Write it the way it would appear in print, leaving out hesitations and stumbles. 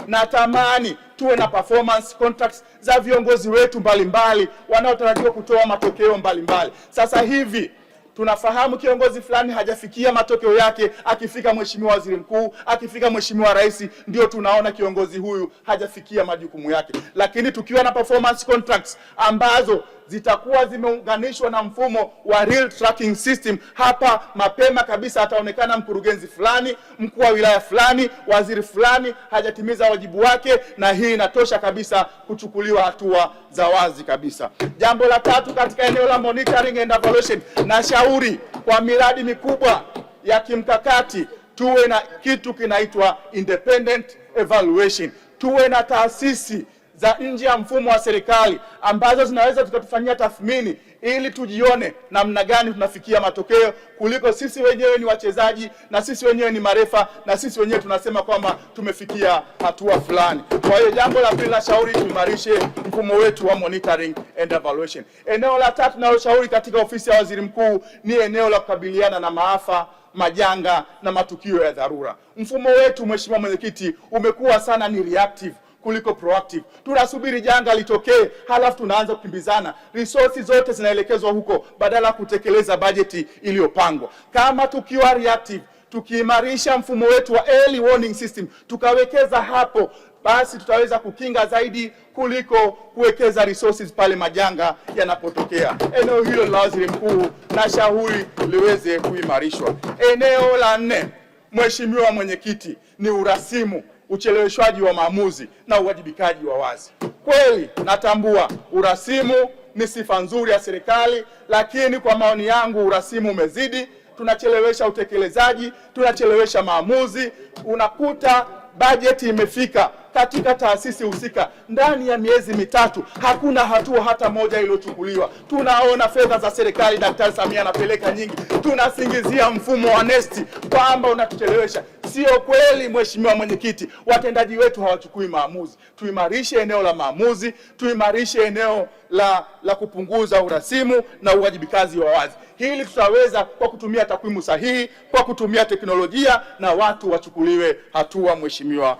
Natamani tuwe na performance contracts za viongozi wetu mbalimbali wanaotarajiwa kutoa matokeo mbalimbali. Sasa hivi tunafahamu kiongozi fulani hajafikia matokeo yake, akifika mheshimiwa waziri mkuu, akifika mheshimiwa rais, ndio tunaona kiongozi huyu hajafikia majukumu yake. Lakini tukiwa na performance contracts ambazo zitakuwa zimeunganishwa na mfumo wa real tracking system, hapa mapema kabisa ataonekana mkurugenzi fulani, mkuu wa wilaya fulani, waziri fulani hajatimiza wajibu wake, na hii inatosha kabisa kuchukuliwa hatua za wazi kabisa. Jambo la tatu, katika eneo la monitoring and evaluation, na shauri kwa miradi mikubwa ya kimkakati tuwe na kitu kinaitwa independent evaluation. Tuwe na taasisi za nje ya mfumo wa serikali ambazo zinaweza tukatufanyia tathmini ili tujione namna gani tunafikia matokeo, kuliko sisi wenyewe ni wachezaji na sisi wenyewe ni marefa na sisi wenyewe tunasema kwamba tumefikia hatua fulani. Kwa hiyo jambo la pili, la shauri tuimarishe mfumo wetu wa monitoring and evaluation. Eneo la tatu na ushauri katika ofisi ya waziri mkuu ni eneo la kukabiliana na maafa, majanga na matukio ya dharura. Mfumo wetu, mheshimiwa mwenyekiti, umekuwa sana ni reactive kuliko proactive. Tunasubiri janga litokee, halafu tunaanza kukimbizana, resources zote zinaelekezwa huko badala ya kutekeleza bajeti iliyopangwa. Kama tukiwa reactive, tukiimarisha mfumo wetu wa early warning system, tukawekeza hapo, basi tutaweza kukinga zaidi kuliko kuwekeza resources pale majanga yanapotokea. Eneo hilo la waziri mkuu na shauri liweze kuimarishwa. Eneo la nne, mheshimiwa mwenyekiti, ni urasimu, ucheleweshwaji wa maamuzi na uwajibikaji wa wazi. Kweli natambua urasimu ni sifa nzuri ya serikali, lakini kwa maoni yangu urasimu umezidi. Tunachelewesha utekelezaji, tunachelewesha maamuzi. Unakuta bajeti imefika katika taasisi husika, ndani ya miezi mitatu hakuna hatua hata moja iliyochukuliwa. Tunaona fedha za serikali Daktari Samia anapeleka nyingi, tunasingizia mfumo wa NeST kwamba unatuchelewesha. Sio kweli mheshimiwa mwenyekiti, watendaji wetu hawachukui maamuzi. Tuimarishe eneo la maamuzi, tuimarishe eneo la kupunguza urasimu na uwajibikaji wa wazi. Hili tutaweza kwa kutumia takwimu sahihi, kwa kutumia teknolojia, na watu wachukuliwe hatua, mheshimiwa